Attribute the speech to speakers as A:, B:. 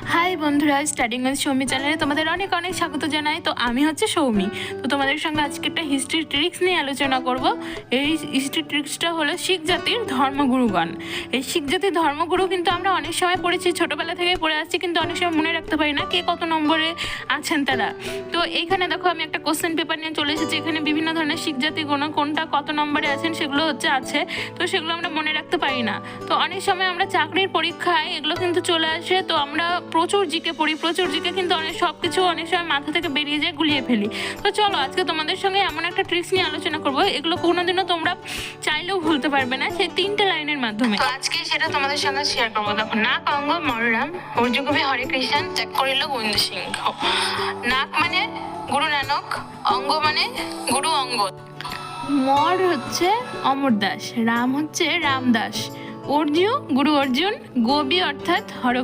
A: High বন্ধুরা, studying with Soumi চ্যানেলে তোমাদের অনেক অনেক স্বাগত জানাই। তো আমি হচ্ছে সৌমি। তো তোমাদের সঙ্গে আজকে একটা হিস্ট্রি ট্রিক্স নিয়ে আলোচনা করব। এই হিস্ট্রি ট্রিক্সটা হলো শিখ জাতির ধর্মগুরুগণ। এই শিখ জাতির ধর্মগুরু কিন্তু আমরা অনেক সময় পড়েছি, ছোটোবেলা থেকে পড়ে আসছি, কিন্তু অনেক সময় মনে রাখতে পারি না কে কত নম্বরে আছেন তারা। তো এইখানে দেখো আমি একটা কোশ্চেন পেপার নিয়ে চলে এসেছি। এখানে বিভিন্ন ধরনের শিখ জাতি গুণ কোনটা কত নম্বরে আছেন সেগুলো আছে। তো সেগুলো আমরা মনে রাখতে পারি না। তো অনেক সময় আমরা চাকরির পরীক্ষায় এগুলো কিন্তু চলে আসে, তো আমরা প্রচুর জিকে পড়ি, কিন্তু সব কিছু অনেক সময় মাথা থেকে বেরিয়ে যায়, গুলিয়ে ফেলি। তো চলো আজকে তোমাদের সঙ্গে এমন একটা ট্রিক্স নিয়ে আলোচনা করবো, এগুলো কোনোদিনও তোমরা চাইলেও ভুলতে পারবে না, সেই 3টে লাইনের মাধ্যমে। তো আজকে সেটা তোমাদের সঙ্গে শেয়ার করবো। দেখো, নাক অঙ্গ মররাম অর্জুকবি হরে কৃষ্ণ ত্যাগ করিল গোবিন্দ সিংহ। নাক মানে গুরু নানক, অঙ্গ মানে গুরু অঙ্গদ, মর হচ্ছে অমর দাস, রাম হচ্ছে রামদাস, অর্জুন গুরু অর্জুন, গোবি অর্থাৎ হর